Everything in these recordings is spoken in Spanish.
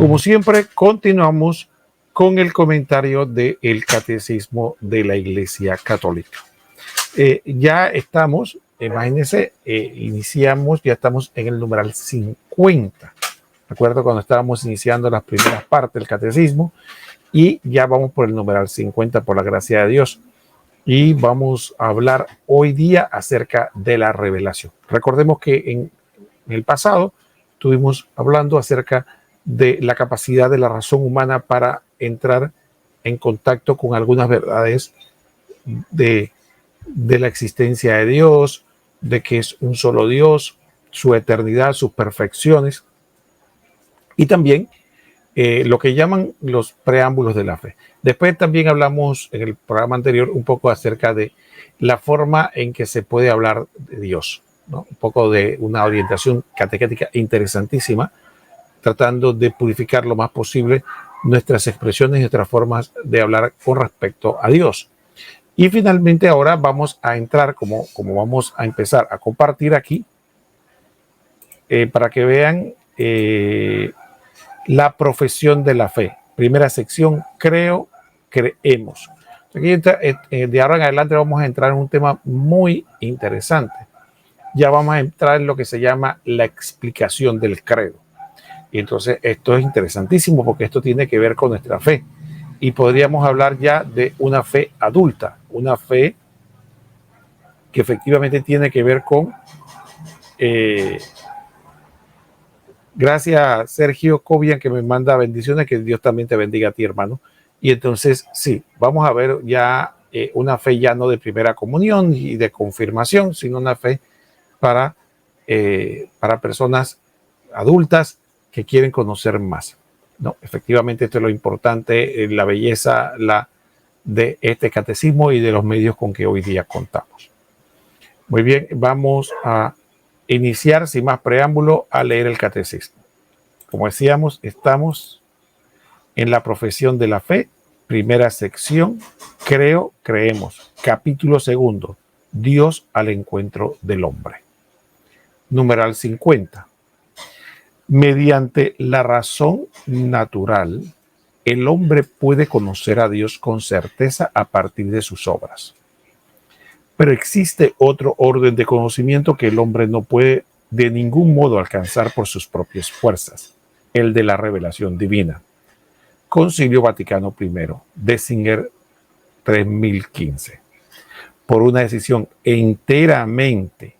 Como siempre, continuamos con el comentario del Catecismo de la Iglesia Católica. Ya estamos, imagínense, iniciamos, ya estamos en el numeral 50. ¿De acuerdo? Cuando estábamos iniciando las primeras partes del Catecismo, y ya vamos por el numeral 50 por la gracia de Dios. Y vamos a hablar hoy día acerca de la revelación. Recordemos que en el pasado estuvimos hablando acerca de la capacidad de la razón humana para entrar en contacto con algunas verdades de la existencia de Dios, de que es un solo Dios, su eternidad, sus perfecciones, y también lo que llaman los preámbulos de la fe. Después también hablamos en el programa anterior un poco acerca de la forma en que se puede hablar de Dios, ¿no? Un poco de una orientación catequética interesantísima, tratando de purificar lo más posible nuestras expresiones y nuestras formas de hablar con respecto a Dios. Y finalmente ahora vamos a entrar, como vamos a empezar a compartir aquí, para que vean la profesión de la fe. Primera sección, creo, creemos. Aquí de ahora en adelante vamos a entrar en un tema muy interesante. Ya vamos a entrar en lo que se llama la explicación del credo. Y entonces esto es interesantísimo porque esto tiene que ver con nuestra fe. Y podríamos hablar ya de una fe adulta, una fe que efectivamente tiene que ver con... gracias Sergio Cobian, que me manda bendiciones, que Dios también te bendiga a ti, hermano. Y entonces sí, vamos a ver ya una fe ya no de primera comunión y de confirmación, sino una fe para personas adultas que quieren conocer más. No, efectivamente esto es lo importante, la belleza de este catecismo y de los medios con que hoy día contamos. Muy bien, vamos a iniciar sin más preámbulo a leer el catecismo. Como decíamos, estamos en la profesión de la fe, primera sección, creo, creemos, capítulo segundo, Dios al encuentro del hombre. Numeral 50. Mediante la razón natural, el hombre puede conocer a Dios con certeza a partir de sus obras. Pero existe otro orden de conocimiento que el hombre no puede de ningún modo alcanzar por sus propias fuerzas, el de la revelación divina. Concilio Vaticano I, Dessinger 3015. Por una decisión enteramente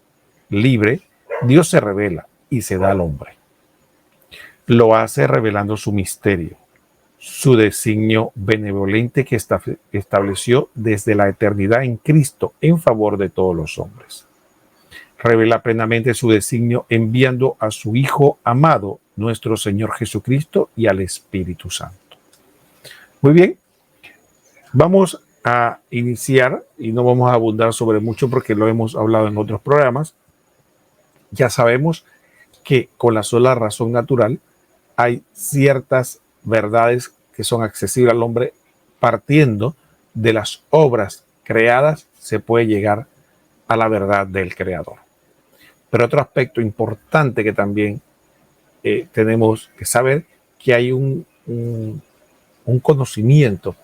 libre, Dios se revela y se da al hombre. Lo hace revelando su misterio, su designio benevolente que estableció desde la eternidad en Cristo en favor de todos los hombres. Revela plenamente su designio enviando a su Hijo amado, nuestro Señor Jesucristo, y al Espíritu Santo. Muy bien, vamos a iniciar y no vamos a abundar sobre mucho porque lo hemos hablado en otros programas. Ya sabemos que con la sola razón natural hay ciertas verdades que son accesibles al hombre. Partiendo de las obras creadas se puede llegar a la verdad del Creador. Pero otro aspecto importante que también tenemos que saber, que hay un conocimiento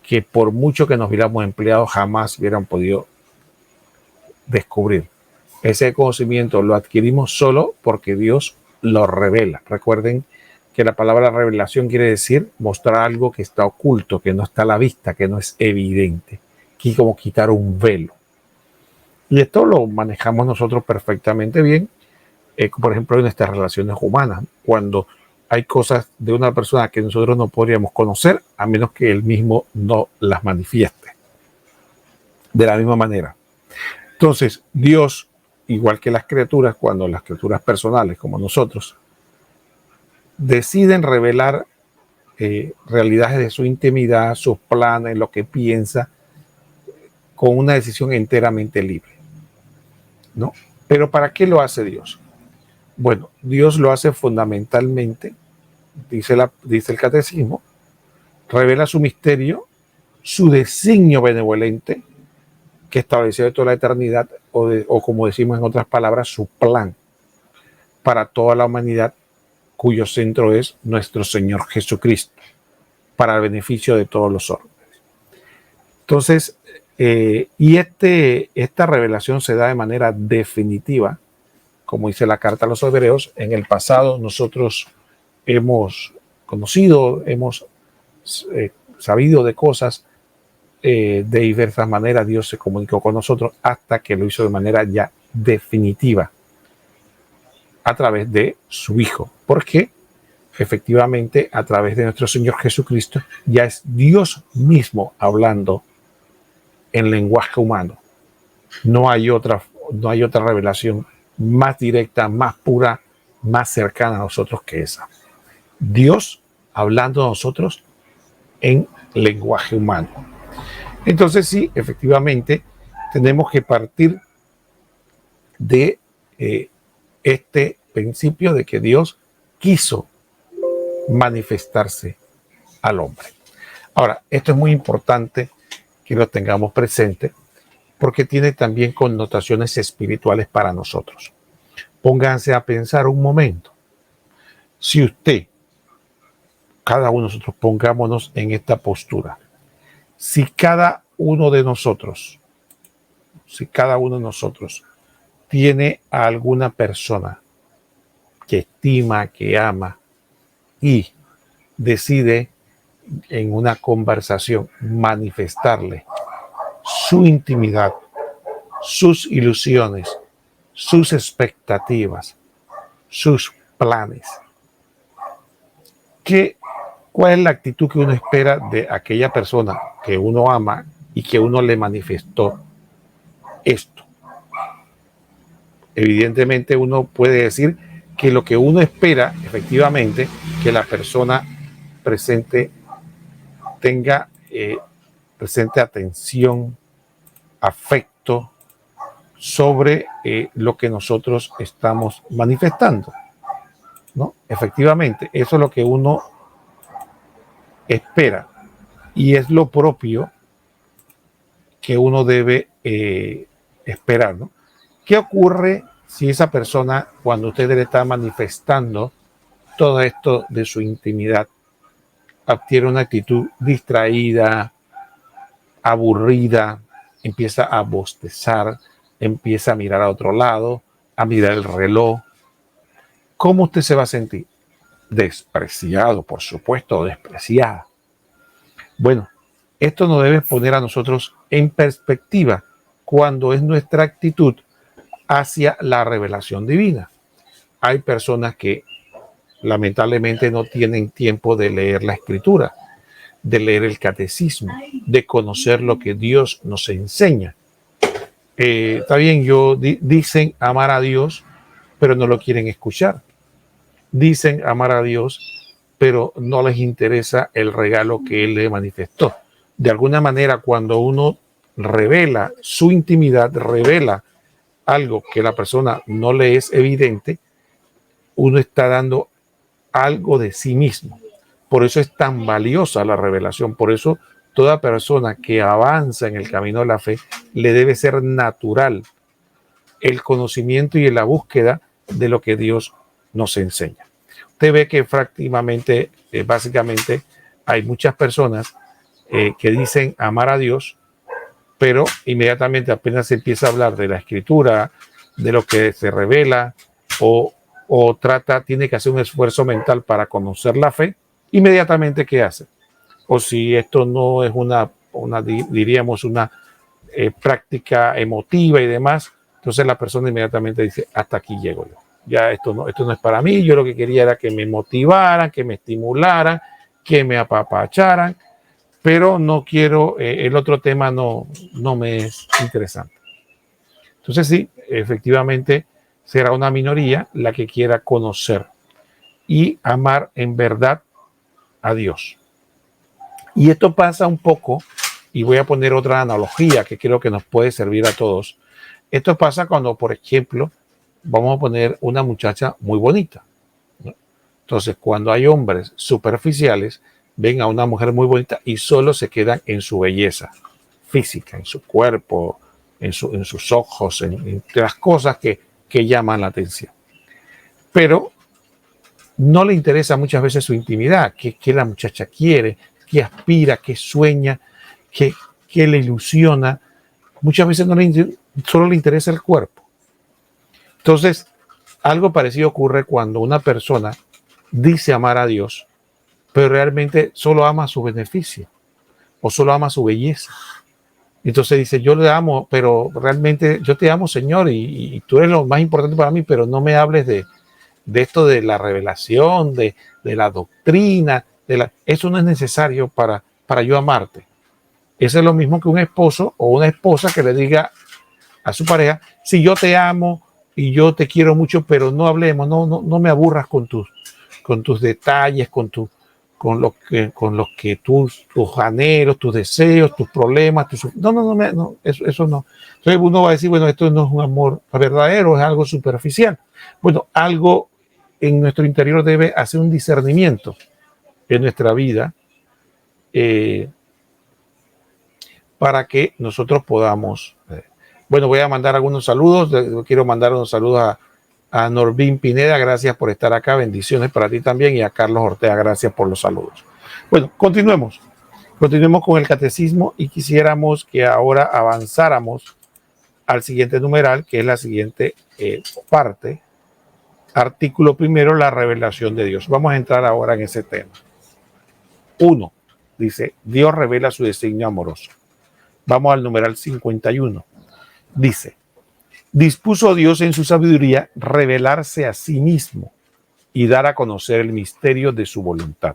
que por mucho que nos hubiéramos empleado jamás hubieran podido descubrir. Ese conocimiento lo adquirimos solo porque Dios lo revela. Recuerden que la palabra revelación quiere decir mostrar algo que está oculto, que no está a la vista, que no es evidente, que es como quitar un velo. Y esto lo manejamos nosotros perfectamente bien, por ejemplo, en nuestras relaciones humanas, cuando hay cosas de una persona que nosotros no podríamos conocer a menos que él mismo no las manifieste. De la misma manera. Entonces, Dios, igual que las criaturas, cuando las criaturas personales como nosotros deciden revelar realidades de su intimidad, sus planes, lo que piensa, con una decisión enteramente libre, ¿no? Pero ¿para qué lo hace Dios? Bueno, Dios lo hace fundamentalmente, dice el catecismo, revela su misterio, su designio benevolente, que estableció de toda la eternidad, o como decimos en otras palabras, su plan para toda la humanidad cuyo centro es nuestro Señor Jesucristo, para el beneficio de todos los hombres. Entonces, esta revelación se da de manera definitiva, como dice la carta a los Hebreos. En el pasado nosotros hemos conocido, hemos sabido de cosas, de diversas maneras Dios se comunicó con nosotros hasta que lo hizo de manera ya definitiva a través de su Hijo, porque efectivamente a través de nuestro Señor Jesucristo ya es Dios mismo hablando en lenguaje humano. No hay otra revelación más directa, más pura, más cercana a nosotros que esa. Dios hablando a nosotros en lenguaje humano. Entonces sí, efectivamente, tenemos que partir de este principio de que Dios quiso manifestarse al hombre. Ahora, esto es muy importante que lo tengamos presente porque tiene también connotaciones espirituales para nosotros. Pónganse a pensar un momento. Si usted, cada uno de nosotros, pongámonos en esta postura. Si cada uno de nosotros tiene a alguna persona que estima, que ama y decide en una conversación manifestarle su intimidad, sus ilusiones, sus expectativas, sus planes, ¿cuál es la actitud que uno espera de aquella persona que uno ama y que uno le manifestó esto? Evidentemente uno puede decir que lo que uno espera, efectivamente, que la persona presente tenga presente atención, afecto sobre lo que nosotros estamos manifestando, ¿no? Efectivamente, eso es lo que uno espera y es lo propio que uno debe esperar, ¿no? ¿Qué ocurre si esa persona, cuando usted le está manifestando todo esto de su intimidad, obtiene una actitud distraída, aburrida, empieza a bostezar, empieza a mirar a otro lado, a mirar el reloj? ¿Cómo usted se va a sentir? Despreciado, por supuesto, despreciada. Bueno, esto nos debe poner a nosotros en perspectiva cuando es nuestra actitud hacia la revelación divina. Hay personas que lamentablemente no tienen tiempo de leer la escritura, de leer el catecismo, de conocer lo que Dios nos enseña. Está bien, dicen amar a Dios, pero no lo quieren escuchar. Dicen amar a Dios, pero no les interesa el regalo que Él le manifestó. De alguna manera, cuando uno revela su intimidad, revela algo que la persona no le es evidente, uno está dando algo de sí mismo. Por eso es tan valiosa la revelación. Por eso toda persona que avanza en el camino de la fe le debe ser natural el conocimiento y la búsqueda de lo que Dios nos enseña. Usted ve que prácticamente, básicamente, hay muchas personas que dicen amar a Dios, pero inmediatamente apenas se empieza a hablar de la escritura, de lo que se revela o tiene que hacer un esfuerzo mental para conocer la fe, inmediatamente ¿qué hace? O si esto no es diríamos una práctica emotiva y demás, entonces la persona inmediatamente dice, hasta aquí llego yo. Ya esto no es para mí, yo lo que quería era que me motivaran, que me estimularan, que me apapacharan, pero no quiero, el otro tema no me es interesante. Entonces sí, efectivamente será una minoría la que quiera conocer y amar en verdad a Dios. Y esto pasa un poco, y voy a poner otra analogía que creo que nos puede servir a todos. Esto pasa cuando, por ejemplo, vamos a poner una muchacha muy bonita, ¿no? Entonces, cuando hay hombres superficiales, ven a una mujer muy bonita y solo se quedan en su belleza física, en su cuerpo, en sus ojos, entre las cosas que llaman la atención. Pero no le interesa muchas veces su intimidad, qué la muchacha quiere, qué aspira, qué sueña, qué le ilusiona. Muchas veces solo le interesa el cuerpo. Entonces, algo parecido ocurre cuando una persona dice amar a Dios, pero realmente solo ama su beneficio o solo ama su belleza. Entonces dice, yo le amo, pero realmente yo te amo, Señor, y tú eres lo más importante para mí, pero no me hables de esto de la revelación, de la doctrina, eso no es necesario para yo amarte. Eso es lo mismo que un esposo o una esposa que le diga a su pareja, si yo te amo y yo te quiero mucho, pero no hablemos, no me aburras con tus detalles, con los que tus anhelos, tus deseos, tus problemas, eso no. Entonces uno va a decir, bueno, esto no es un amor verdadero, es algo superficial. Bueno, algo en nuestro interior debe hacer un discernimiento en nuestra vida para que nosotros podamos. Bueno, voy a mandar algunos saludos. Quiero mandar unos saludos a Norbín Pineda, gracias por estar acá, bendiciones para ti también, y a Carlos Ortega, gracias por los saludos. Bueno, continuemos con el catecismo y quisiéramos que ahora avanzáramos al siguiente numeral, que es la siguiente parte. Artículo primero, la revelación de Dios. Vamos a entrar ahora en ese tema. 1. Dice, Dios revela su designio amoroso. Vamos al numeral 51. Dice, dispuso Dios en su sabiduría revelarse a sí mismo y dar a conocer el misterio de su voluntad,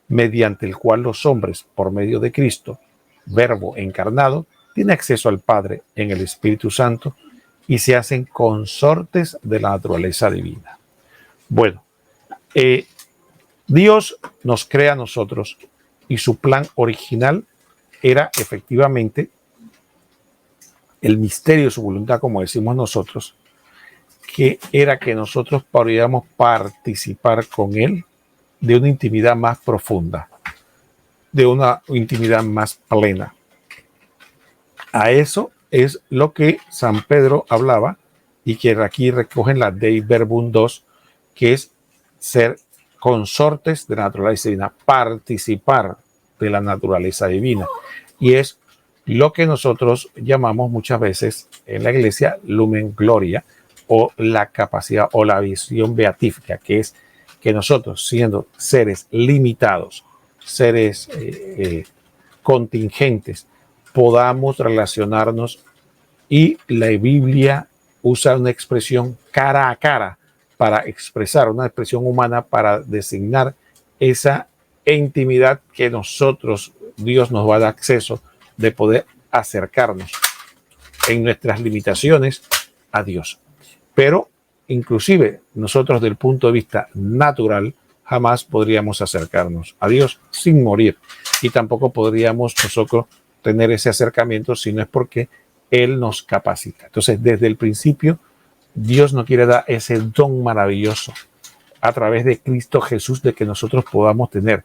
mediante el cual los hombres, por medio de Cristo, Verbo encarnado, tienen acceso al Padre en el Espíritu Santo y se hacen consortes de la naturaleza divina. Bueno, Dios nos crea a nosotros y su plan original era efectivamente el misterio de su voluntad, como decimos nosotros, que era que nosotros podríamos participar con Él de una intimidad más profunda, de una intimidad más plena. A eso es lo que San Pedro hablaba y que aquí recogen la Dei Verbum 2, que es ser consortes de la naturaleza divina, participar de la naturaleza divina. Y es lo que nosotros llamamos muchas veces en la iglesia lumen gloria, o la capacidad o la visión beatífica, que es que nosotros, siendo seres limitados, seres contingentes, podamos relacionarnos, y la Biblia usa una expresión cara a cara para expresar, una expresión humana para designar esa intimidad que nosotros, Dios nos va a dar acceso de poder acercarnos en nuestras limitaciones a Dios. Pero inclusive nosotros del punto de vista natural jamás podríamos acercarnos a Dios sin morir, y tampoco podríamos nosotros tener ese acercamiento si no es porque Él nos capacita. Entonces, desde el principio, Dios nos quiere dar ese don maravilloso a través de Cristo Jesús, de que nosotros podamos tener,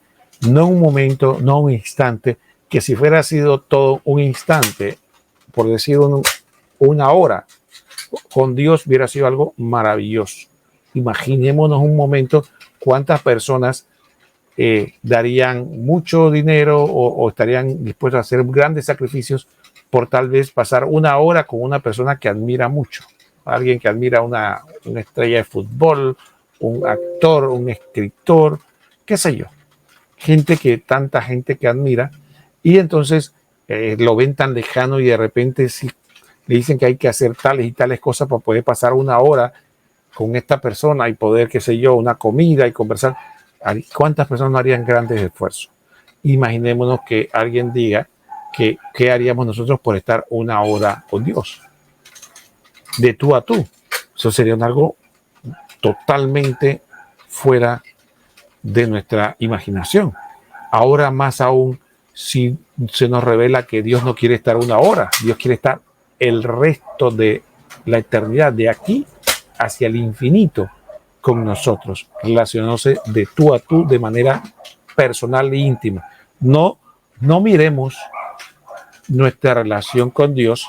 no un momento, no un instante, que si fuera sido todo un instante, por decir una hora, con Dios hubiera sido algo maravilloso. Imaginémonos un momento cuántas personas darían mucho dinero o estarían dispuestos a hacer grandes sacrificios por tal vez pasar una hora con una persona que admira mucho, alguien que admira una estrella de fútbol, un actor, un escritor, qué sé yo, tanta gente que admira, y entonces lo ven tan lejano y de repente sí, le dicen que hay que hacer tales y tales cosas para poder pasar una hora con esta persona y poder, qué sé yo, una comida y conversar. ¿Cuántas personas no harían grandes esfuerzos? Imaginémonos que alguien diga que qué haríamos nosotros por estar una hora con Dios, de tú a tú. Eso sería algo totalmente fuera de nuestra imaginación. Ahora más aún, si se nos revela que Dios no quiere estar una hora, Dios quiere estar el resto de la eternidad, de aquí hacia el infinito, con nosotros, relacionándose de tú a tú de manera personal e íntima. No miremos nuestra relación con Dios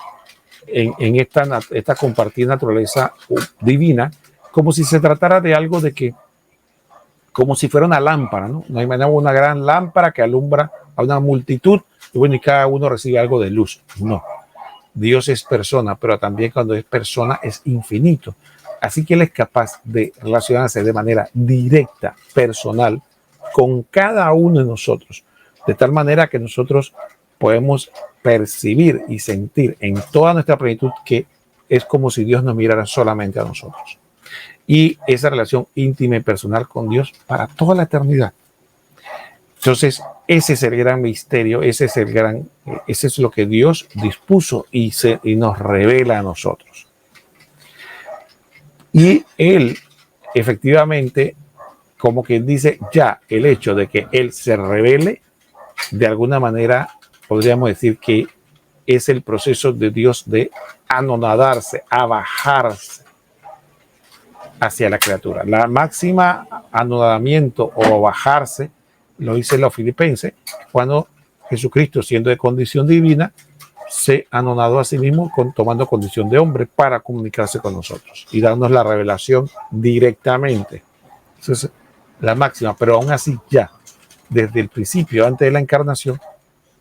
en esta compartida naturaleza divina como si se tratara de algo de que como si fuera una lámpara, ¿no? Nos imaginamos una gran lámpara que alumbra a una multitud y bueno, y cada uno recibe algo de luz. No, Dios es persona, pero también cuando es persona es infinito. Así que Él es capaz de relacionarse de manera directa, personal, con cada uno de nosotros, de tal manera que nosotros podemos percibir y sentir en toda nuestra plenitud que es como si Dios nos mirara solamente a nosotros. Y esa relación íntima y personal con Dios para toda la eternidad. Entonces, ese es el gran misterio, ese es lo que Dios dispuso y nos revela a nosotros. Y Él, efectivamente, como que dice, ya el hecho de que Él se revele, de alguna manera podríamos decir que es el proceso de Dios de anonadarse, abajarse hacia la criatura. La máxima anonadamiento o bajarse lo dice los filipenses, cuando Jesucristo, siendo de condición divina, se anonadó a sí mismo tomando condición de hombre para comunicarse con nosotros y darnos la revelación directamente. Esa es la máxima, pero aún así ya, desde el principio, antes de la encarnación,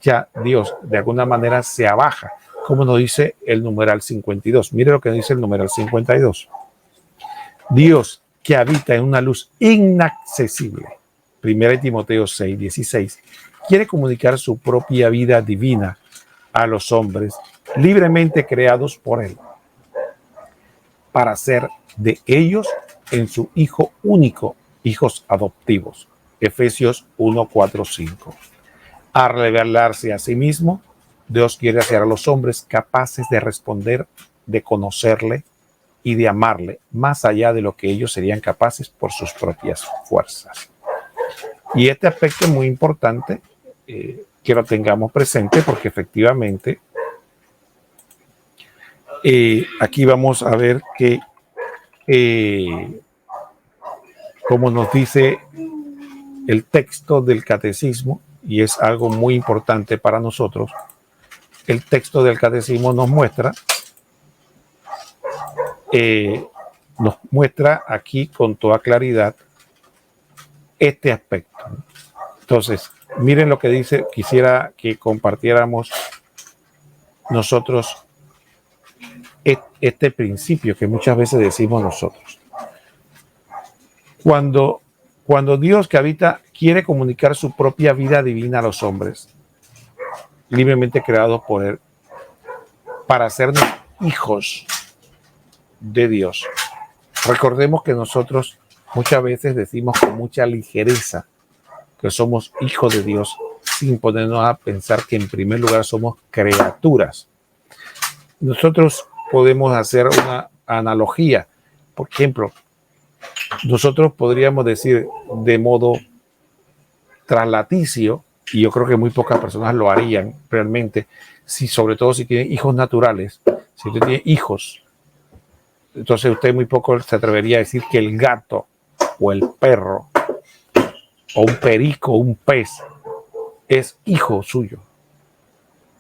ya Dios de alguna manera se abaja, como nos dice el numeral 52. Mire lo que dice el numeral 52. Dios que habita en una luz inaccesible, 1 Timoteo 6:16, quiere comunicar su propia vida divina a los hombres libremente creados por Él, para ser de ellos en su Hijo único, hijos adoptivos. Efesios 1:4-5. Al revelarse a sí mismo, Dios quiere hacer a los hombres capaces de responder, de conocerle y de amarle, más allá de lo que ellos serían capaces por sus propias fuerzas. Y este aspecto es muy importante que lo tengamos presente, porque efectivamente aquí vamos a ver que como nos dice el texto del catecismo, y es algo muy importante para nosotros, el texto del catecismo nos muestra aquí con toda claridad este aspecto. Entonces, miren lo que dice, quisiera que compartiéramos nosotros este principio que muchas veces decimos nosotros. Cuando Dios que habita quiere comunicar su propia vida divina a los hombres, libremente creados por Él, para hacernos hijos de Dios. Recordemos que nosotros muchas veces decimos con mucha ligereza que somos hijos de Dios, sin ponernos a pensar que en primer lugar somos criaturas. Nosotros podemos hacer una analogía. Por ejemplo, nosotros podríamos decir de modo traslaticio, y yo creo que muy pocas personas lo harían realmente, sobre todo si tienen hijos naturales, si usted tiene hijos, entonces usted muy poco se atrevería a decir que el gato o el perro o un perico o un pez es hijo suyo.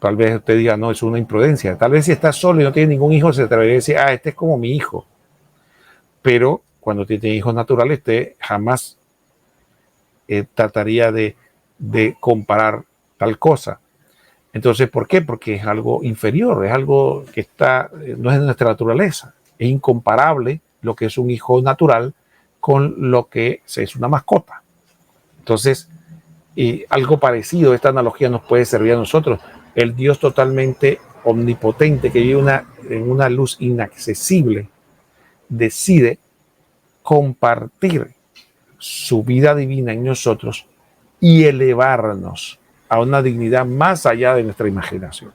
Tal vez usted diga, no, es una imprudencia. Tal vez si está solo y no tiene ningún hijo, se atrevería a decir, este es como mi hijo. Pero cuando tiene hijos naturales, usted jamás trataría de comparar tal cosa. Entonces, ¿por qué? Porque es algo inferior, es algo que no es de nuestra naturaleza. Es incomparable lo que es un hijo natural con lo que es una mascota. Entonces, algo parecido, esta analogía nos puede servir a nosotros. El Dios totalmente omnipotente que vive en una luz inaccesible decide compartir su vida divina en nosotros y elevarnos a una dignidad más allá de nuestra imaginación.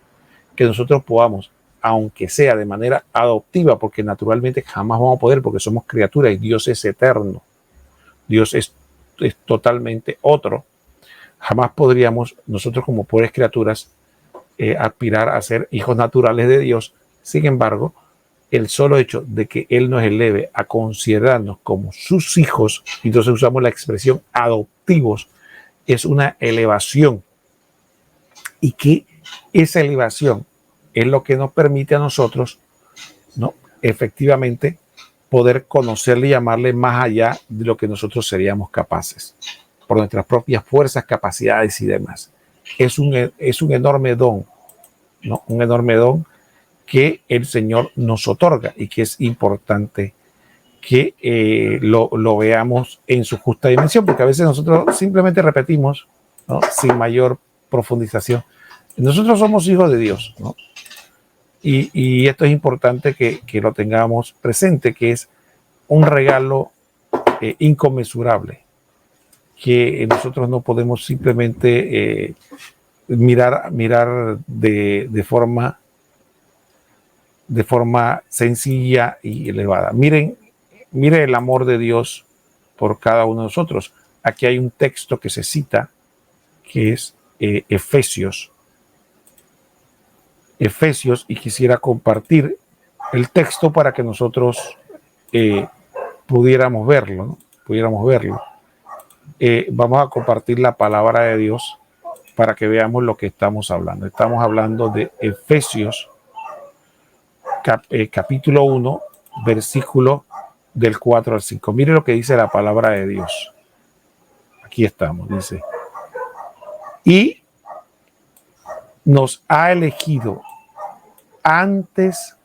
Que nosotros podamos, aunque sea de manera adoptiva, porque naturalmente jamás vamos a poder, porque somos criaturas y Dios es eterno. Dios es totalmente otro. Jamás podríamos nosotros como pobres criaturas aspirar a ser hijos naturales de Dios. Sin embargo, el solo hecho de que Él nos eleve a considerarnos como sus hijos, entonces usamos la expresión adoptivos, es una elevación. Y que esa elevación es lo que nos permite a nosotros, ¿no?, efectivamente poder conocerle y amarle más allá de lo que nosotros seríamos capaces, por nuestras propias fuerzas, capacidades y demás. Es un enorme don, ¿no? Un enorme don que el Señor nos otorga y que es importante que lo veamos en su justa dimensión, porque a veces nosotros simplemente repetimos, ¿no? Sin mayor profundización. Nosotros somos hijos de Dios, ¿no? Y esto es importante que lo tengamos presente, que es un regalo inconmensurable, que nosotros no podemos simplemente mirar de forma sencilla y elevada. Miren el amor de Dios por cada uno de nosotros. Aquí hay un texto que se cita, que es Efesios, y quisiera compartir el texto para que nosotros pudiéramos verlo, ¿no? Vamos a compartir la palabra de Dios para que veamos lo que estamos hablando. Estamos hablando de Efesios capítulo 1, versículo del 4 al 5. Mire lo que dice la palabra de Dios. Aquí estamos, dice: y nos ha elegido antes,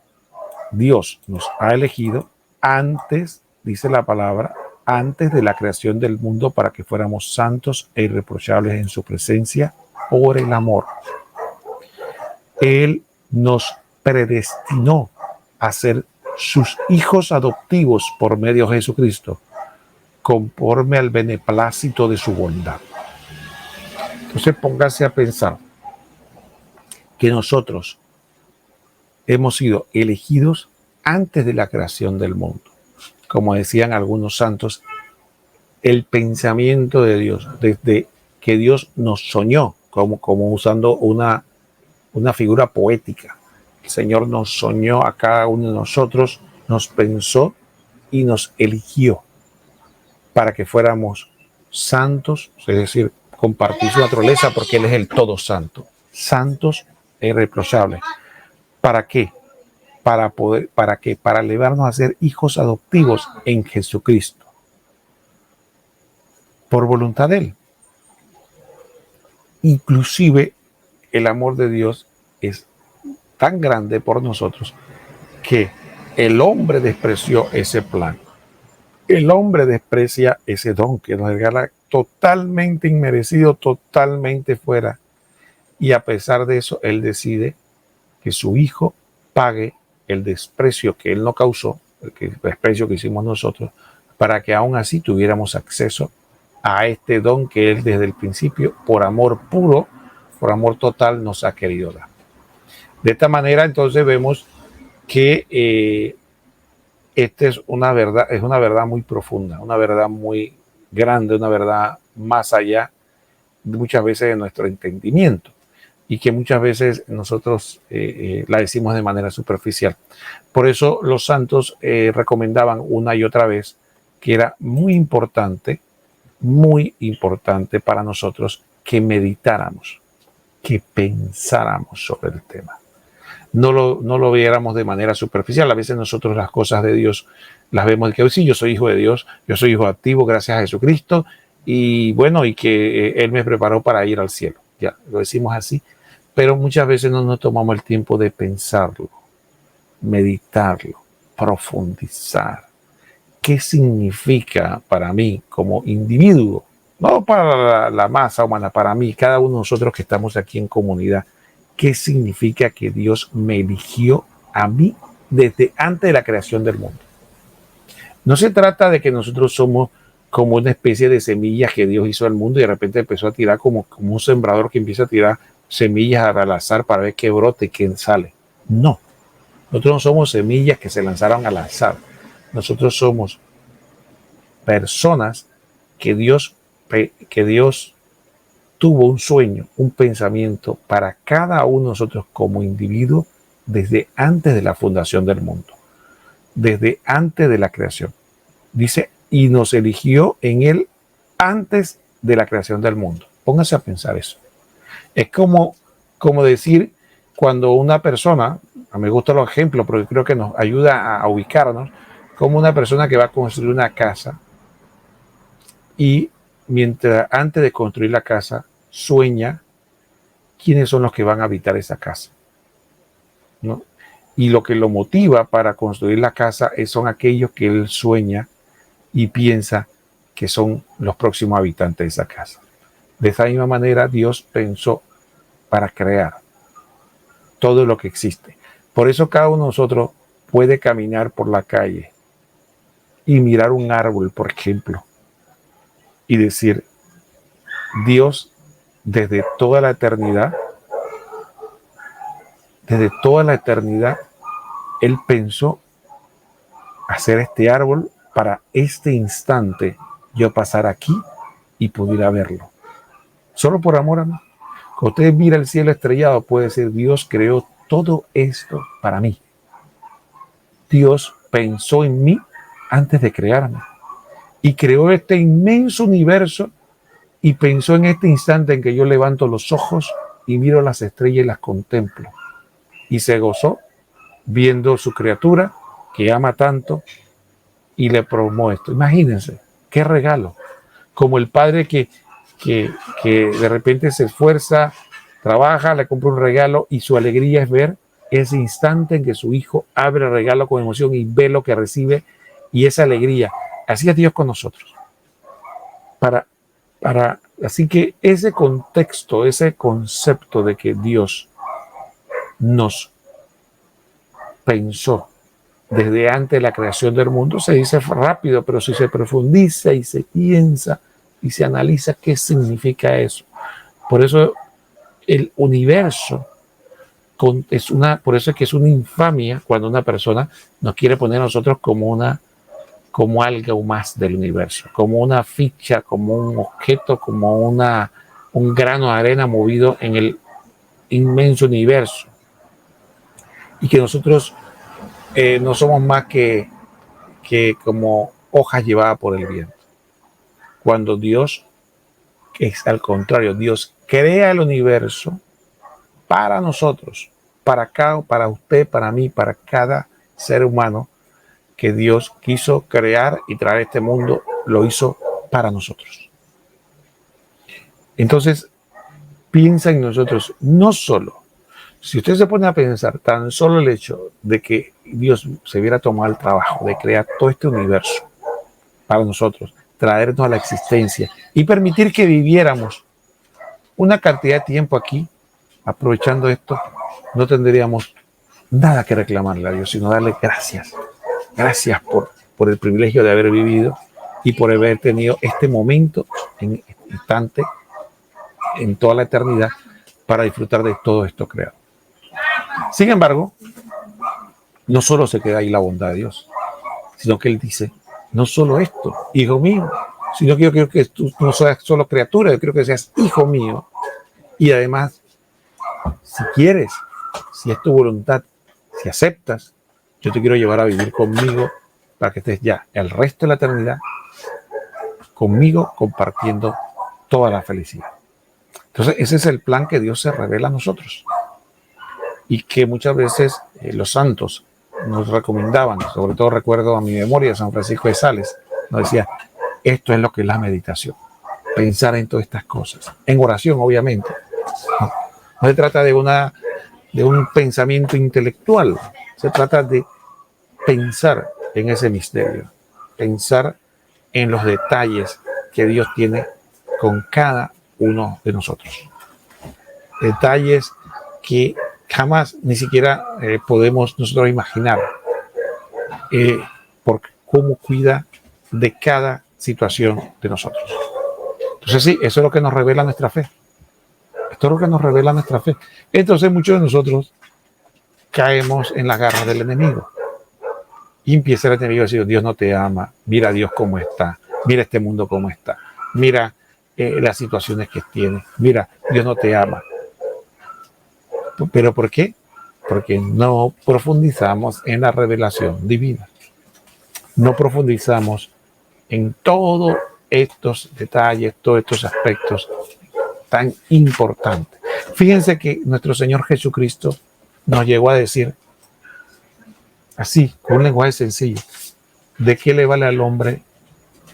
Dios nos ha elegido antes, dice la palabra, antes de la creación del mundo, para que fuéramos santos e irreprochables en su presencia por el amor. Él nos predestinó a ser sus hijos adoptivos por medio de Jesucristo, conforme al beneplácito de su bondad. Entonces póngase a pensar que nosotros hemos sido elegidos antes de la creación del mundo. Como decían algunos santos, el pensamiento de Dios, desde que Dios nos soñó, como usando una figura poética. El Señor nos soñó a cada uno de nosotros, nos pensó y nos eligió para que fuéramos santos, es decir, compartir su naturaleza, porque Él es el todo santo, santos e irreprochables. ¿Para qué? Para elevarnos a ser hijos adoptivos en Jesucristo, por voluntad de Él. Inclusive el amor de Dios es tan grande por nosotros que el hombre despreció ese plan. El hombre desprecia ese don que nos regala totalmente inmerecido, totalmente fuera. Y a pesar de eso, Él decide que su Hijo pague el desprecio que Él no causó, el desprecio que hicimos nosotros, para que aún así tuviéramos acceso a este don que Él desde el principio, por amor puro, por amor total, nos ha querido dar. De esta manera, entonces, vemos que esta es una verdad muy profunda, una verdad muy grande, una verdad más allá muchas veces de nuestro entendimiento, y que muchas veces nosotros la decimos de manera superficial. Por eso los santos recomendaban una y otra vez que era muy importante para nosotros que meditáramos, que pensáramos sobre el tema. No lo viéramos de manera superficial. A veces nosotros las cosas de Dios las vemos de que sí, yo soy hijo de Dios, yo soy hijo activo gracias a Jesucristo, y bueno, y que Él me preparó para ir al cielo. Ya, lo decimos así, pero muchas veces no nos tomamos el tiempo de pensarlo, meditarlo, profundizar. ¿Qué significa para mí como individuo? No para la masa humana, para mí, cada uno de nosotros que estamos aquí en comunidad. ¿Qué significa que Dios me eligió a mí desde antes de la creación del mundo? No se trata de que nosotros somos como una especie de semillas que Dios hizo al mundo y de repente empezó a tirar como un sembrador que empieza a tirar semillas al azar para ver qué brote y qué sale. No, nosotros no somos semillas que se lanzaron al azar. Nosotros somos personas que Dios tuvo un sueño, un pensamiento para cada uno de nosotros como individuo desde antes de la fundación del mundo, desde antes de la creación. Dice, y nos eligió en Él antes de la creación del mundo. Póngase a pensar eso. Es como decir, cuando una persona, a mí me gustan los ejemplos porque creo que nos ayuda a ubicarnos, como una persona que va a construir una casa y antes de construir la casa sueña quiénes son los que van a habitar esa casa, ¿no? Y lo que lo motiva para construir la casa son aquellos que él sueña y piensa que son los próximos habitantes de esa casa. De esa misma manera Dios pensó para crear todo lo que existe. Por eso cada uno de nosotros puede caminar por la calle y mirar un árbol, por ejemplo, y decir, Dios desde toda la eternidad, Él pensó hacer este árbol para este instante yo pasar aquí y pudiera verlo. Solo por amor a mí. Cuando usted mira el cielo estrellado, puede decir, Dios creó todo esto para mí. Dios pensó en mí antes de crearme. Y creó este inmenso universo y pensó en este instante en que yo levanto los ojos y miro las estrellas y las contemplo. Y se gozó viendo su criatura que ama tanto y le promó esto. Imagínense, qué regalo. Como el padre que de repente se esfuerza, trabaja, le compra un regalo y su alegría es ver ese instante en que su hijo abre el regalo con emoción y ve lo que recibe y esa alegría. Así es Dios con nosotros. Así que ese contexto, ese concepto de que Dios nos pensó desde antes de la creación del mundo se dice rápido, pero si se profundiza y se piensa y se analiza qué significa eso. Por eso el universo por eso es que es una infamia cuando una persona nos quiere poner a nosotros como algo más del universo, como una ficha, como un objeto, como un grano de arena movido en el inmenso universo. Y que nosotros no somos más que como hojas llevadas por el viento. Cuando Dios, es al contrario, Dios crea el universo para nosotros, para usted, para mí, para cada ser humano que Dios quiso crear y traer a este mundo, lo hizo para nosotros. Entonces, piensa en nosotros, no solo, si usted se pone a pensar, tan solo el hecho de que Dios se hubiera tomado el trabajo de crear todo este universo para nosotros, traernos a la existencia y permitir que viviéramos una cantidad de tiempo aquí, aprovechando esto, no tendríamos nada que reclamarle a Dios, sino darle gracias. Gracias por el privilegio de haber vivido y por haber tenido este momento, en este instante, en toda la eternidad, para disfrutar de todo esto creado. Sin embargo, no solo se queda ahí la bondad de Dios, sino que Él dice, no solo esto, hijo mío, sino que yo quiero que tú no seas solo criatura, yo quiero que seas hijo mío. Y además, si quieres, si es tu voluntad, si aceptas, yo te quiero llevar a vivir conmigo para que estés ya el resto de la eternidad conmigo compartiendo toda la felicidad. Entonces, ese es el plan que Dios se revela a nosotros y que muchas veces los santos nos recomendaban. Sobre todo recuerdo a mi memoria San Francisco de Sales, nos decía, esto es lo que es la meditación, pensar en todas estas cosas, en oración obviamente. No se trata de un pensamiento intelectual, se trata de pensar en ese misterio, pensar en los detalles que Dios tiene con cada uno de nosotros. Detalles que jamás ni siquiera podemos nosotros imaginar por cómo cuida de cada situación de nosotros. Entonces sí, eso es lo que nos revela nuestra fe. Esto es lo que nos revela nuestra fe. Entonces muchos de nosotros caemos en las garras del enemigo. Y empieza el enemigo a decir, Dios no te ama, mira a Dios cómo está, mira este mundo cómo está, mira las situaciones que tiene, mira, Dios no te ama. ¿Pero por qué? Porque no profundizamos en la revelación divina. No profundizamos en todos estos detalles, todos estos aspectos tan importantes. Fíjense que nuestro Señor Jesucristo nos llegó a decir, así, con un lenguaje sencillo, ¿de qué le vale al hombre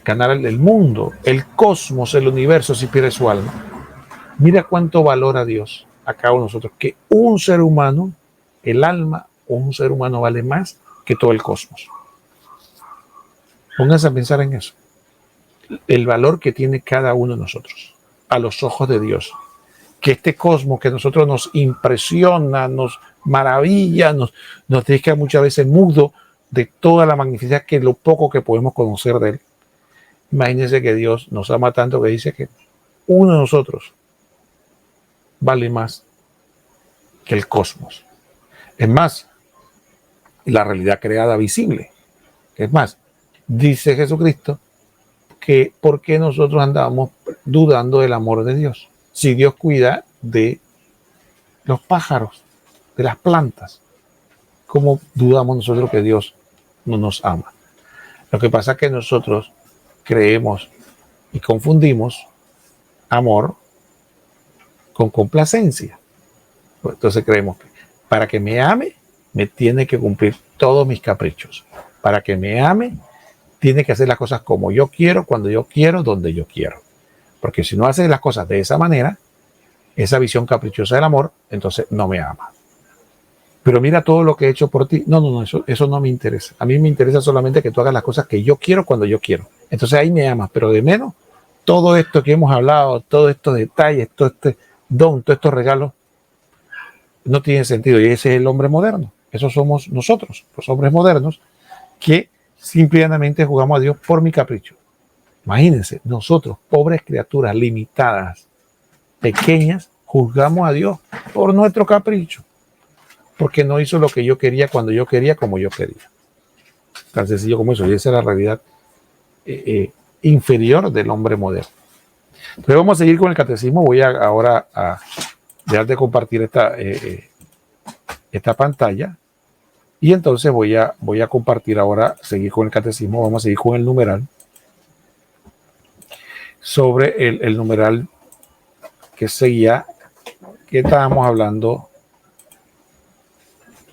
ganar el mundo, el cosmos, el universo si pierde su alma? Mira cuánto valora Dios a cada uno de nosotros, que un ser humano, el alma o un ser humano vale más que todo el cosmos. Pónganse a pensar en eso. El valor que tiene cada uno de nosotros a los ojos de Dios. Que este cosmos que a nosotros nos impresiona, nos maravilla, nos deja muchas veces mudo de toda la magnificencia que lo poco que podemos conocer de él. Imagínense que Dios nos ama tanto que dice que uno de nosotros vale más que el cosmos. Es más, la realidad creada visible. Es más, dice Jesucristo que ¿por qué nosotros andamos dudando del amor de Dios? Si Dios cuida de los pájaros, de las plantas, ¿cómo dudamos nosotros que Dios no nos ama? Lo que pasa es que nosotros creemos y confundimos amor con complacencia. Entonces creemos que para que me ame, me tiene que cumplir todos mis caprichos. Para que me ame, tiene que hacer las cosas como yo quiero, cuando yo quiero, donde yo quiero. Porque si no hace las cosas de esa manera, esa visión caprichosa del amor, entonces no me ama. Pero mira todo lo que he hecho por ti. No, eso no me interesa. A mí me interesa solamente que tú hagas las cosas que yo quiero cuando yo quiero. Entonces ahí me amas, pero de menos, todo esto que hemos hablado, todos estos detalles, todo este don, todos estos regalos, no tienen sentido. Y ese es el hombre moderno. Eso somos nosotros, los hombres modernos, que simplemente jugamos a Dios por mi capricho. Imagínense, nosotros, pobres criaturas limitadas, pequeñas, juzgamos a Dios por nuestro capricho, porque no hizo lo que yo quería, cuando yo quería, como yo quería. Tan sencillo como eso. Y esa es la realidad inferior del hombre moderno. Entonces vamos a seguir con el catecismo. Voy ahora a dejar de compartir esta pantalla. Y entonces voy a compartir ahora, seguir con el catecismo. Vamos a seguir con el numeral. Sobre el numeral que seguía, que estábamos hablando,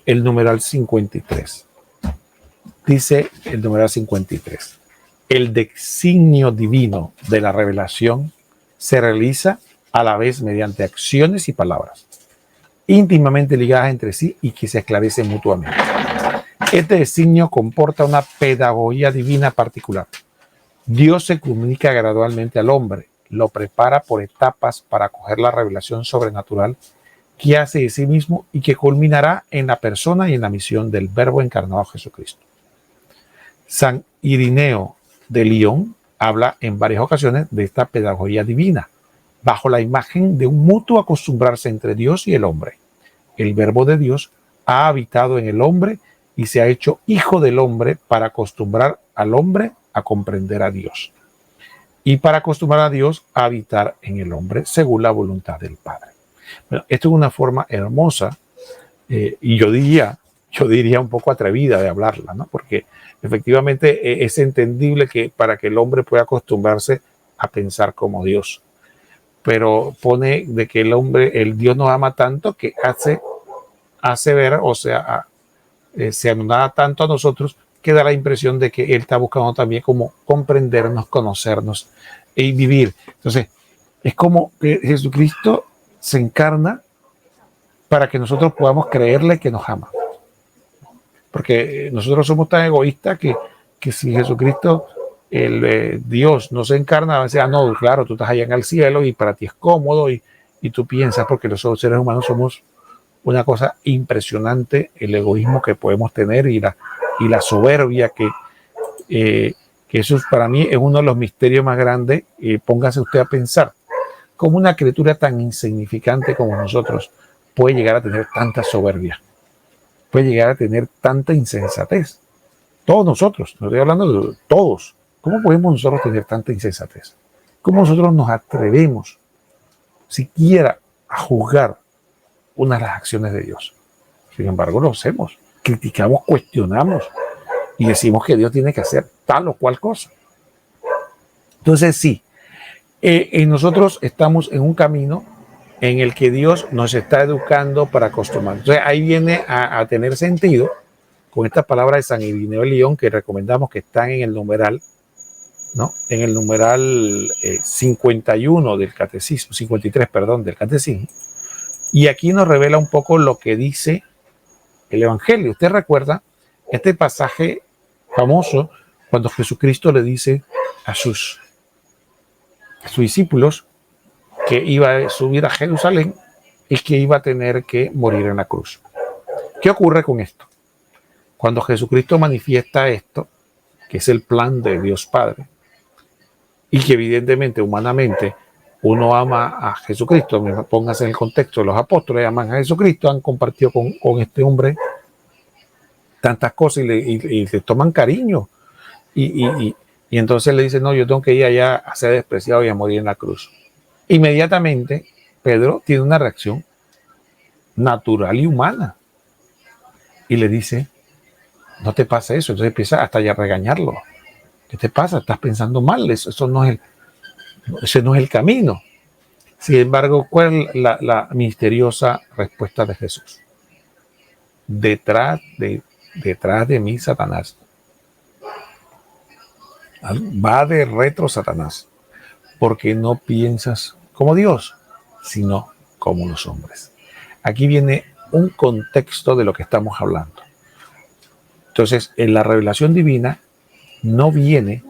el numeral 53. Dice el numeral 53. El designio divino de la revelación se realiza a la vez mediante acciones y palabras, íntimamente ligadas entre sí y que se esclarecen mutuamente. Este designio comporta una pedagogía divina particular. Dios se comunica gradualmente al hombre, lo prepara por etapas para acoger la revelación sobrenatural que hace de sí mismo y que culminará en la persona y en la misión del Verbo encarnado Jesucristo. San Irineo de Lyon habla en varias ocasiones de esta pedagogía divina, bajo la imagen de un mutuo acostumbrarse entre Dios y el hombre. El Verbo de Dios ha habitado en el hombre y se ha hecho hijo del hombre para acostumbrar al hombre a comprender a Dios y para acostumbrar a Dios a habitar en el hombre según la voluntad del Padre. Bueno, esto es una forma hermosa y yo diría un poco atrevida de hablarla, ¿no? Porque efectivamente es entendible que para que el hombre pueda acostumbrarse a pensar como Dios, pero pone de que el Dios nos ama tanto que hace ver, o sea, se anonada tanto a nosotros que da la impresión de que Él está buscando también como comprendernos, conocernos y vivir. Entonces, es como que Jesucristo se encarna para que nosotros podamos creerle que nos ama. Porque nosotros somos tan egoístas que si Jesucristo, Dios, no se encarna, va a decir, no, claro, tú estás allá en el cielo y para ti es cómodo y tú piensas, porque los seres humanos somos una cosa impresionante, el egoísmo que podemos tener y la soberbia que eso para mí es uno de los misterios más grandes. Póngase usted a pensar cómo una criatura tan insignificante como nosotros puede llegar a tener tanta soberbia, puede llegar a tener tanta insensatez. Todos nosotros, no estoy hablando de todos. ¿Cómo podemos nosotros tener tanta insensatez? ¿Cómo nosotros nos atrevemos siquiera a juzgar una de las acciones de Dios? Sin embargo, lo hacemos. Criticamos, cuestionamos y decimos que Dios tiene que hacer tal o cual cosa. Entonces, sí, nosotros estamos en un camino en el que Dios nos está educando para acostumbrarnos. Entonces, ahí viene a tener sentido con estas palabras de San Irineo de León que recomendamos que están en el numeral, ¿no? En el numeral 51 del catecismo, 53, perdón, del catecismo. Y aquí nos revela un poco lo que dice el Evangelio. Usted recuerda este pasaje famoso cuando Jesucristo le dice a sus discípulos que iba a subir a Jerusalén y que iba a tener que morir en la cruz. ¿Qué ocurre con esto? Cuando Jesucristo manifiesta esto, que es el plan de Dios Padre, y que evidentemente, humanamente, uno ama a Jesucristo, póngase en el contexto de los apóstoles, aman a Jesucristo, han compartido con este hombre tantas cosas y le toman cariño. Y entonces le dicen, no, yo tengo que ir allá a ser despreciado y a morir en la cruz. Inmediatamente, Pedro tiene una reacción natural y humana. Y le dice, no te pasa eso. Entonces empieza hasta ya a regañarlo. ¿Qué te pasa? Estás pensando mal. Ese no es el camino. Sin embargo, ¿cuál es la misteriosa respuesta de Jesús? Detrás de mí, Satanás. Va de retro, Satanás. Porque no piensas como Dios, sino como los hombres. Aquí viene un contexto de lo que estamos hablando. Entonces, en la revelación divina no viene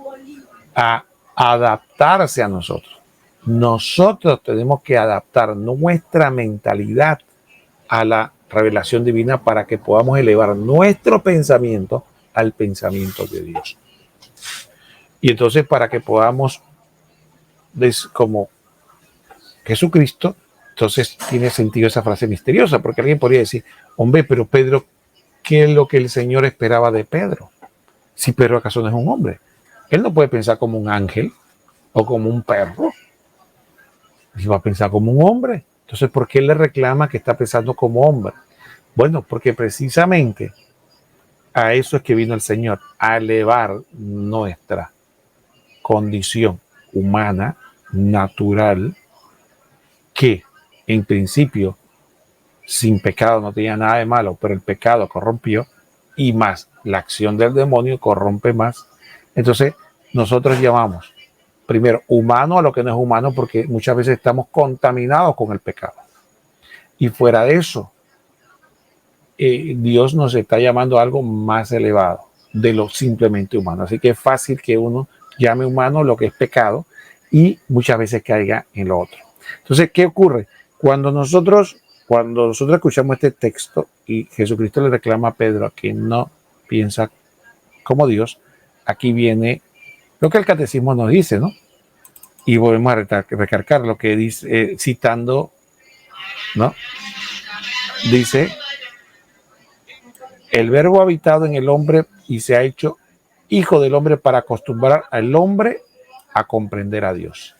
a adaptarse a nosotros. Nosotros tenemos que adaptar nuestra mentalidad a la revelación divina para que podamos elevar nuestro pensamiento al pensamiento de Dios. Y entonces para que podamos, como Jesucristo, entonces tiene sentido esa frase misteriosa, porque alguien podría decir, hombre, pero Pedro, ¿qué es lo que el Señor esperaba de Pedro? Si Pedro acaso no es un hombre. Él no puede pensar como un ángel o como un perro. Él va a pensar como un hombre. Entonces, ¿por qué él le reclama que está pensando como hombre? Bueno, porque precisamente a eso es que vino el Señor, a elevar nuestra condición humana, natural, que en principio sin pecado no tenía nada de malo, pero el pecado corrompió, y más la acción del demonio corrompe más. Entonces nosotros llamamos primero humano a lo que no es humano, porque muchas veces estamos contaminados con el pecado. Y fuera de eso, Dios nos está llamando a algo más elevado de lo simplemente humano. Así que es fácil que uno llame humano lo que es pecado y muchas veces caiga en lo otro. Entonces, ¿qué ocurre? Cuando nosotros escuchamos este texto y Jesucristo le reclama a Pedro que no piensa como Dios, aquí viene lo que el catecismo nos dice, ¿no? Y volvemos a recalcar lo que dice, citando, ¿no? Dice, el verbo ha habitado en el hombre y se ha hecho hijo del hombre para acostumbrar al hombre a comprender a Dios.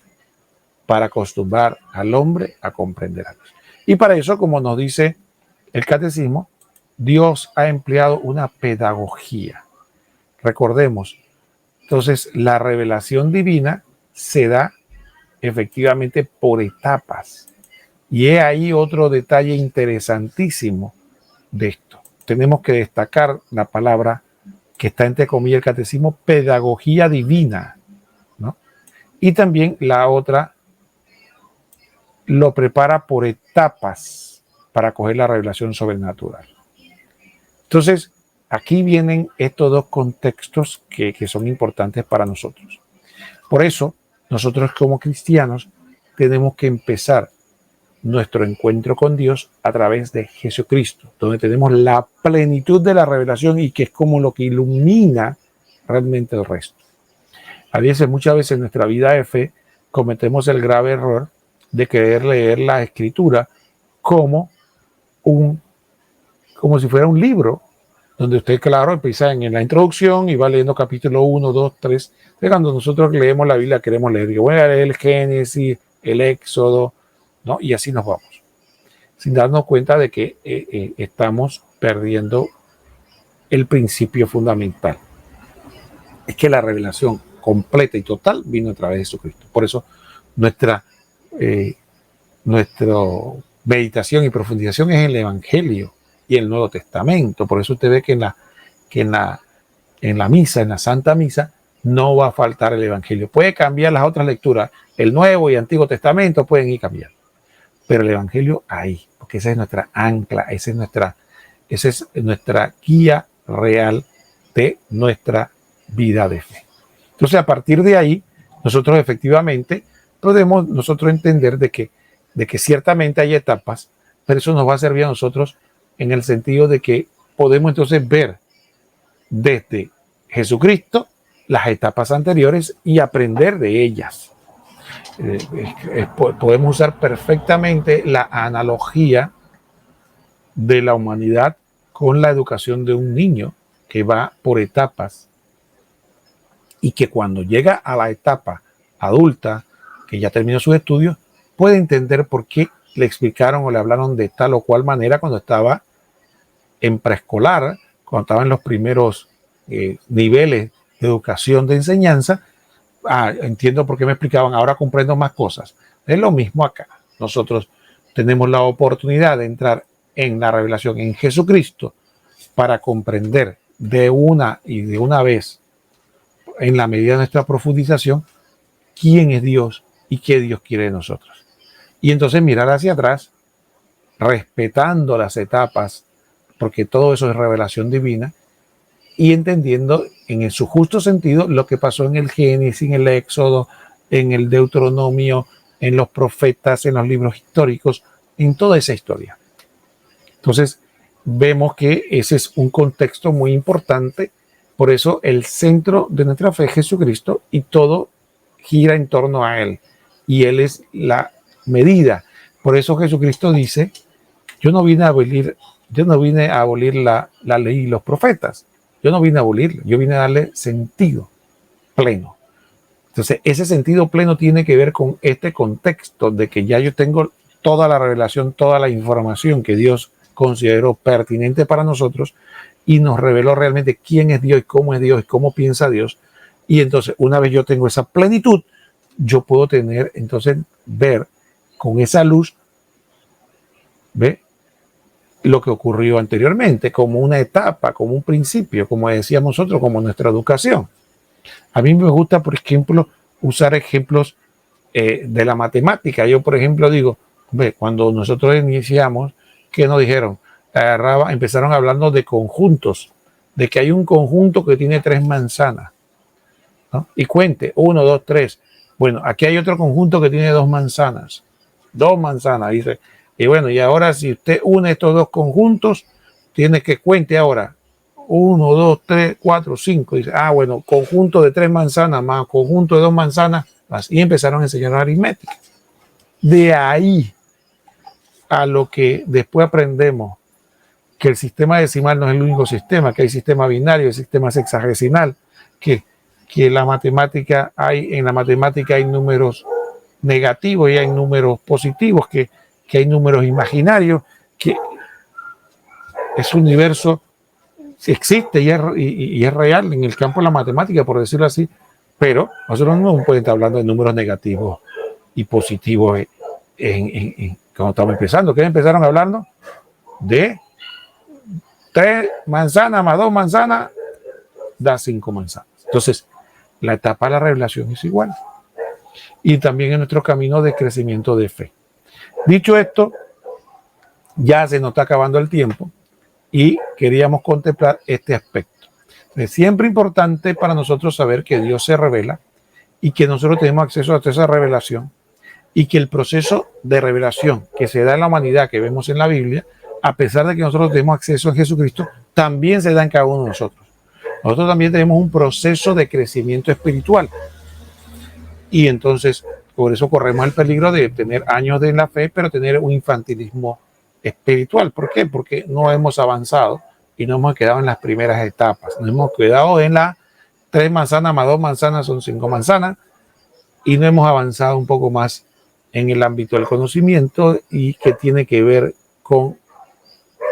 Para acostumbrar al hombre a comprender a Dios. Y para eso, como nos dice el catecismo, Dios ha empleado una pedagogía. Recordemos, entonces la revelación divina se da efectivamente por etapas. Y es ahí otro detalle interesantísimo de esto. Tenemos que destacar la palabra que está entre comillas el catecismo, pedagogía divina, ¿no? Y también la otra lo prepara por etapas para coger la revelación sobrenatural. Entonces, aquí vienen estos dos contextos que son importantes para nosotros. Por eso, nosotros como cristianos tenemos que empezar nuestro encuentro con Dios a través de Jesucristo, donde tenemos la plenitud de la revelación y que es como lo que ilumina realmente el resto. A veces, muchas veces en nuestra vida de fe cometemos el grave error de querer leer la escritura como si fuera un libro, donde usted, claro, empieza en la introducción y va leyendo capítulo 1, 2, 3. Pero cuando nosotros leemos la Biblia, queremos leer, yo voy a leer el Génesis, el Éxodo, ¿no? Y así nos vamos, sin darnos cuenta de que estamos perdiendo el principio fundamental. Es que la revelación completa y total vino a través de Jesucristo. Por eso nuestra meditación y profundización es el Evangelio y el Nuevo Testamento. Por eso usted ve que en que en la misa, en la Santa Misa, no va a faltar el Evangelio. Puede cambiar las otras lecturas, el Nuevo y Antiguo Testamento pueden ir cambiando, pero el Evangelio ahí, porque esa es nuestra ancla, esa es nuestra guía real de nuestra vida de fe. Entonces, a partir de ahí, nosotros efectivamente podemos nosotros entender de que ciertamente hay etapas, pero eso nos va a servir a nosotros en el sentido de que podemos entonces ver desde Jesucristo las etapas anteriores y aprender de ellas. Podemos usar perfectamente la analogía de la humanidad con la educación de un niño que va por etapas y que cuando llega a la etapa adulta, que ya terminó sus estudios, puede entender por qué le explicaron o le hablaron de tal o cual manera cuando estaba en preescolar, cuando estaba en los primeros niveles de educación, de enseñanza. Entiendo por qué me explicaban, ahora comprendo más cosas. Es lo mismo acá. Nosotros tenemos la oportunidad de entrar en la revelación en Jesucristo para comprender de una vez, en la medida de nuestra profundización, quién es Dios y qué Dios quiere de nosotros. Y entonces mirar hacia atrás, respetando las etapas, porque todo eso es revelación divina, y entendiendo en su justo sentido lo que pasó en el Génesis, en el Éxodo, en el Deuteronomio, en los profetas, en los libros históricos, en toda esa historia. Entonces, vemos que ese es un contexto muy importante. Por eso el centro de nuestra fe es Jesucristo y todo gira en torno a Él. Y Él es la medida. Por eso Jesucristo dice, yo no vine a abolir la ley y los profetas. Yo no vine a abolirla, yo vine a darle sentido pleno. Entonces, ese sentido pleno tiene que ver con este contexto de que ya yo tengo toda la revelación, toda la información que Dios consideró pertinente para nosotros y nos reveló realmente quién es Dios y cómo piensa Dios. Y entonces, una vez yo tengo esa plenitud, yo puedo tener, entonces, ver con esa luz, ¿ve?, lo que ocurrió anteriormente, como una etapa, como un principio, como decíamos nosotros, como nuestra educación. A mí me gusta, por ejemplo, usar ejemplos de la matemática. Yo, por ejemplo, digo, cuando nosotros iniciamos, ¿qué nos dijeron? Empezaron hablando de conjuntos, de que hay un conjunto que tiene 3 manzanas, ¿no? Y cuente, 1, 2, 3. Bueno, aquí hay otro conjunto que tiene 2 manzanas. 2 manzanas, dice. Y bueno, y ahora si usted une estos 2 conjuntos, tiene que cuente ahora 1, 2, 3, 4, 5. Dice, bueno, conjunto de 3 manzanas más conjunto de 2 manzanas más. Y empezaron a enseñar aritmética. De ahí a lo que después aprendemos, que el sistema decimal no es el único sistema, que hay sistema binario, el sistema sexagesimal, que en la matemática hay números negativos y hay números positivos, que hay números imaginarios, que ese universo existe y es real en el campo de la matemática, por decirlo así, pero nosotros no podemos estar hablando de números negativos y positivos cuando estamos empezando. ¿Qué empezaron hablando? De 3 manzanas más 2 manzanas da 5 manzanas. Entonces, la etapa de la revelación es igual. Y también en nuestro camino de crecimiento de fe. Dicho esto, ya se nos está acabando el tiempo y queríamos contemplar este aspecto. Es siempre importante para nosotros saber que Dios se revela y que nosotros tenemos acceso a esa revelación y que el proceso de revelación que se da en la humanidad que vemos en la Biblia, a pesar de que nosotros tenemos acceso a Jesucristo, también se da en cada uno de nosotros. Nosotros también tenemos un proceso de crecimiento espiritual y entonces por eso corremos el peligro de tener años de la fe, pero tener un infantilismo espiritual. ¿Por qué? Porque no hemos avanzado y no hemos quedado en las primeras etapas. No hemos quedado en las 3 manzanas más 2 manzanas son 5 manzanas y no hemos avanzado un poco más en el ámbito del conocimiento y que tiene que ver con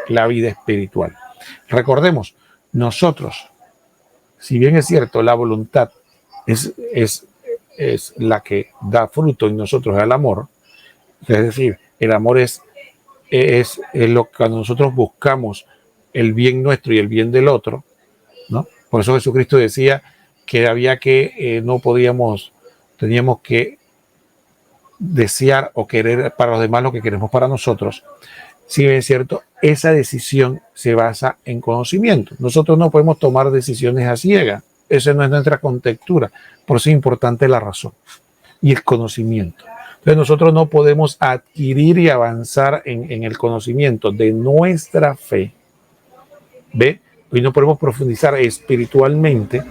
la vida espiritual. Recordemos, nosotros, si bien es cierto, la voluntad es la que da fruto en nosotros el amor, es decir, el amor es lo que nosotros buscamos el bien nuestro y el bien del otro, ¿no? Por eso Jesucristo decía que había que, teníamos que desear o querer para los demás lo que queremos para nosotros. Si bien es cierto, esa decisión se basa en conocimiento. Nosotros no podemos tomar decisiones a ciegas. Esa no es nuestra contextura. Por eso es importante la razón y el conocimiento. Entonces nosotros no podemos adquirir y avanzar en el conocimiento de nuestra fe. ¿Ve? Y no podemos profundizar espiritualmente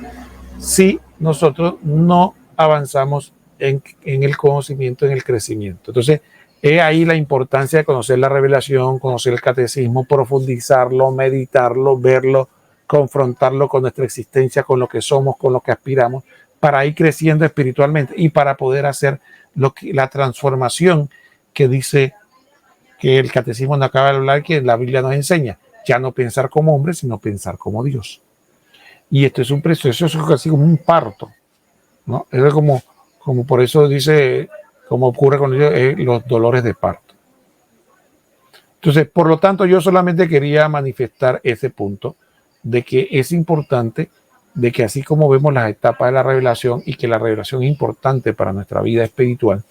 si nosotros no avanzamos en el conocimiento, en el crecimiento. Entonces, es ahí la importancia de conocer la revelación, conocer el catecismo, profundizarlo, meditarlo, verlo, confrontarlo con nuestra existencia, con lo que somos, con lo que aspiramos, para ir creciendo espiritualmente y para poder hacer la transformación que dice que el catecismo nos acaba de hablar, que la Biblia nos enseña. Ya no pensar como hombre, sino pensar como Dios. Y esto es un proceso, eso es casi como un parto, ¿no? Es como por eso dice, como ocurre con ellos, los dolores de parto. Entonces, por lo tanto, yo solamente quería manifestar ese punto de que es importante, de que así como vemos las etapas de la revelación y que la revelación es importante para nuestra vida espiritual,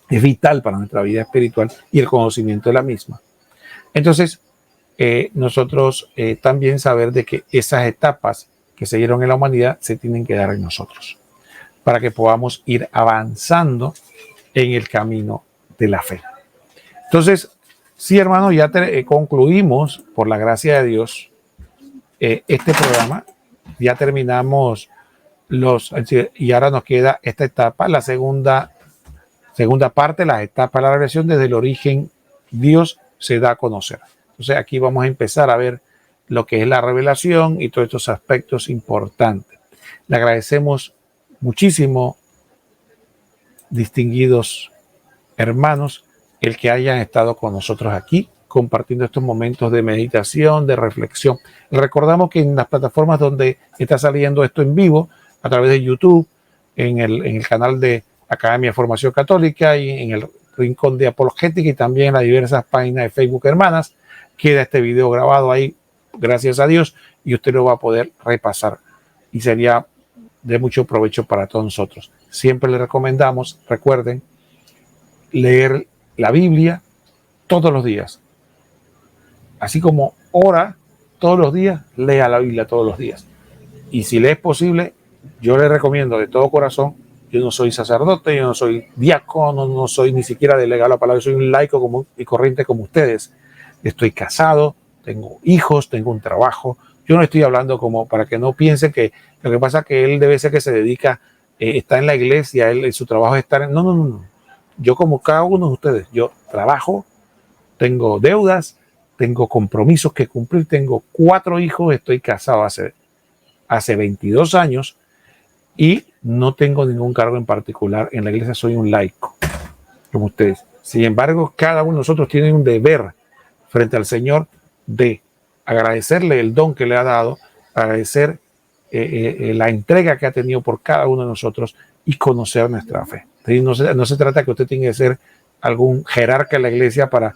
es vital para nuestra vida espiritual y el conocimiento de la misma. Entonces, nosotros también saber de que esas etapas que se dieron en la humanidad se tienen que dar en nosotros para que podamos ir avanzando en el camino de la fe. Entonces, sí, hermanos, ya concluimos, por la gracia de Dios, este programa. Ya terminamos y ahora nos queda esta etapa, la segunda parte, las etapas de la revelación. Desde el origen, Dios se da a conocer. Entonces aquí vamos a empezar a ver lo que es la revelación y todos estos aspectos importantes. Le agradecemos muchísimo, distinguidos hermanos, el que hayan estado con nosotros aquí, compartiendo estos momentos de meditación, de reflexión. Recordamos que en las plataformas donde está saliendo esto en vivo, a través de YouTube, en el canal de Academia de Formación Católica y en el Rincón de Apologética y también en las diversas páginas de Facebook hermanas, queda este video grabado ahí, gracias a Dios, y usted lo va a poder repasar y sería de mucho provecho para todos nosotros. Siempre le recomendamos, recuerden, leer la Biblia todos los días. Así como ora todos los días, lea la Biblia todos los días. Y si le es posible, yo le recomiendo de todo corazón. Yo no soy sacerdote, yo no soy diácono, no soy ni siquiera delegado a la palabra, soy un laico común y corriente como ustedes. Estoy casado, tengo hijos, tengo un trabajo. Yo no estoy hablando como para que no piensen que lo que pasa es que él debe ser que se dedica, está en la iglesia, él su trabajo es estar en... No. Yo como cada uno de ustedes, yo trabajo, tengo deudas, tengo compromisos que cumplir, tengo 4 hijos, estoy casado hace 22 años y no tengo ningún cargo en particular en la iglesia, soy un laico, como ustedes. Sin embargo, cada uno de nosotros tiene un deber frente al Señor de agradecerle el don que le ha dado, agradecer la entrega que ha tenido por cada uno de nosotros y conocer nuestra fe. Entonces, no se trata que usted tenga que ser algún jerarca en la iglesia para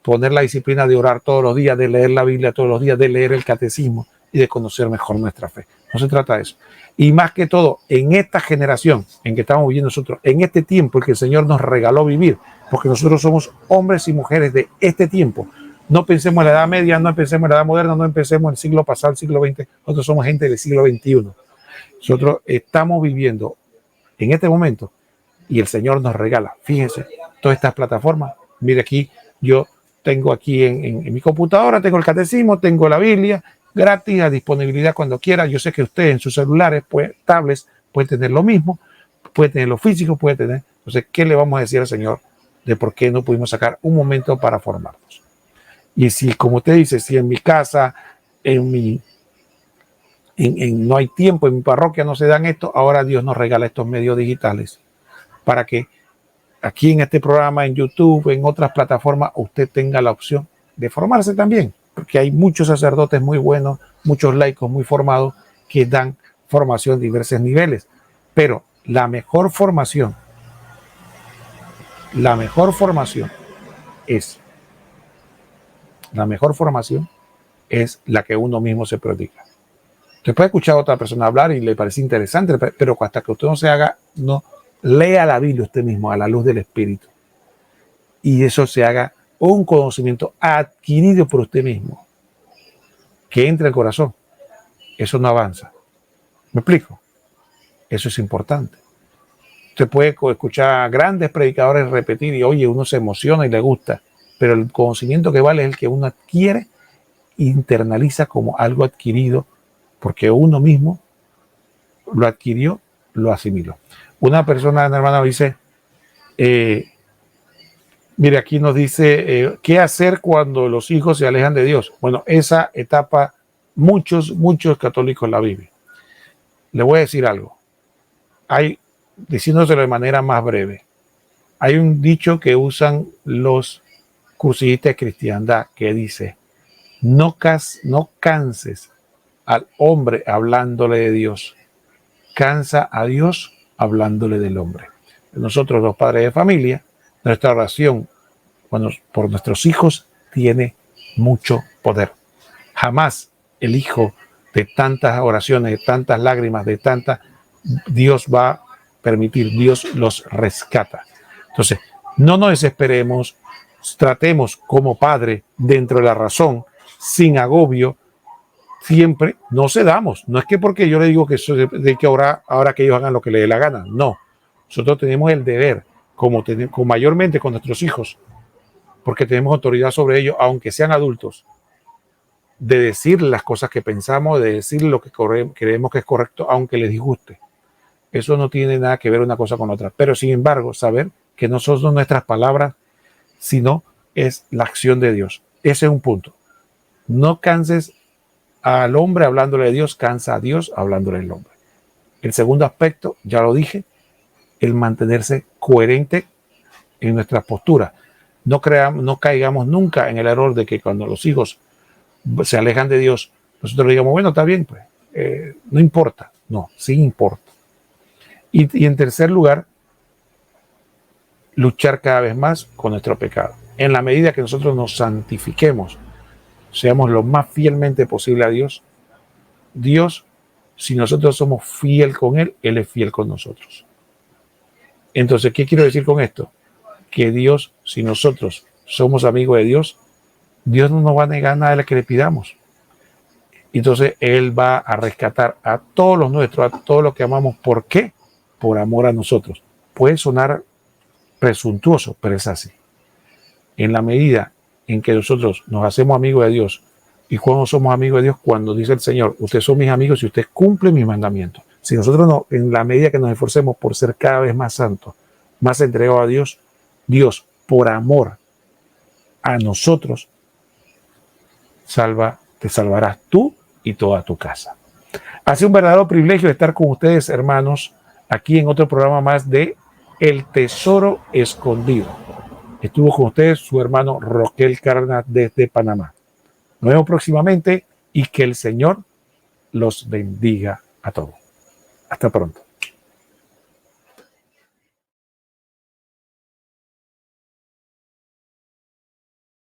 poner la disciplina de orar todos los días, de leer la Biblia todos los días, de leer el catecismo y de conocer mejor nuestra fe. No se trata de eso. Y más que todo, en esta generación en que estamos viviendo nosotros, en este tiempo en que el Señor nos regaló vivir, porque nosotros somos hombres y mujeres de este tiempo. No pensemos en la Edad Media, no pensemos en la Edad Moderna, no pensemos en el siglo pasado, el siglo XX. Nosotros somos gente del siglo XXI. Nosotros estamos viviendo en este momento y el Señor nos regala, fíjense, todas estas plataformas. Mire aquí, yo tengo aquí en mi computadora, tengo el catecismo, tengo la Biblia, gratis, a disponibilidad cuando quiera. Yo sé que usted en sus celulares, tablets, puede tener lo mismo, puede tener lo físico, puede tener. Entonces, ¿qué le vamos a decir al Señor de por qué no pudimos sacar un momento para formarnos? Y si, como usted dice, si en mi casa, no hay tiempo, en mi parroquia no se dan esto, ahora Dios nos regala estos medios digitales para que aquí en este programa, en YouTube, en otras plataformas, usted tenga la opción de formarse también, porque hay muchos sacerdotes muy buenos, muchos laicos muy formados que dan formación a diversos niveles. Pero la mejor formación es la que uno mismo se prodiga. Usted puede escuchar a otra persona hablar y le parece interesante, pero hasta que usted no se haga, no lea la Biblia usted mismo a la luz del Espíritu. Y eso se haga un conocimiento adquirido por usted mismo, que entre al corazón. Eso no avanza. ¿Me explico? Eso es importante. Usted puede escuchar a grandes predicadores repetir y oye, uno se emociona y le gusta, pero el conocimiento que vale es el que uno adquiere, internaliza como algo adquirido, porque uno mismo lo adquirió, lo asimiló. Una persona, hermana, dice, mire, aquí nos dice, ¿qué hacer cuando los hijos se alejan de Dios? Bueno, esa etapa muchos católicos la viven. Le voy a decir algo. Diciéndoselo de manera más breve, hay un dicho que usan los cursistas de cristiandad que dice, no canses al hombre hablándole de Dios, cansa a Dios hablándole del hombre. Nosotros, los padres de familia, nuestra oración por nuestros hijos tiene mucho poder. Jamás el hijo de tantas oraciones, de tantas lágrimas, Dios va a permitir, Dios los rescata. Entonces, no nos desesperemos, tratemos como padre dentro de la razón, sin agobio, siempre no cedamos. No es que porque yo le digo que ahora que ellos hagan lo que les dé la gana. No. Nosotros tenemos el deber, como mayormente con nuestros hijos, porque tenemos autoridad sobre ellos, aunque sean adultos, de decir las cosas que pensamos, de decir lo que creemos que es correcto, aunque les disguste. Eso no tiene nada que ver una cosa con otra. Pero sin embargo, saber que no son nuestras palabras, sino es la acción de Dios. Ese es un punto. No canses al hombre hablándole de Dios, cansa a Dios hablándole del hombre. El segundo aspecto, ya lo dije, el mantenerse coherente en nuestra postura. No caigamos nunca en el error de que cuando los hijos se alejan de Dios, nosotros le digamos, bueno, está bien, pues, no importa. No, sí importa. Y en tercer lugar, luchar cada vez más con nuestro pecado. En la medida que nosotros nos santifiquemos, seamos lo más fielmente posible a Dios, Dios, si nosotros somos fiel con Él, Él es fiel con nosotros. Entonces, ¿qué quiero decir con esto? Que Dios, si nosotros somos amigos de Dios, Dios no nos va a negar nada de lo que le pidamos. Entonces, Él va a rescatar a todos los nuestros, a todos los que amamos. ¿Por qué? Por amor a nosotros. Puede sonar presuntuoso, pero es así. En la medida en que nosotros nos hacemos amigos de Dios, y cuando somos amigos de Dios, cuando dice el Señor, ustedes son mis amigos y ustedes cumplen mis mandamientos. Si nosotros no, en la medida que nos esforcemos por ser cada vez más santos, más entregados a Dios, Dios, por amor a nosotros, te salvarás tú y toda tu casa. Ha sido un verdadero privilegio estar con ustedes, hermanos, aquí en otro programa más de El Tesoro Escondido. Estuvo con ustedes su hermano Roquel Cárdenas desde Panamá. Nos vemos próximamente y que el Señor los bendiga a todos. Hasta pronto.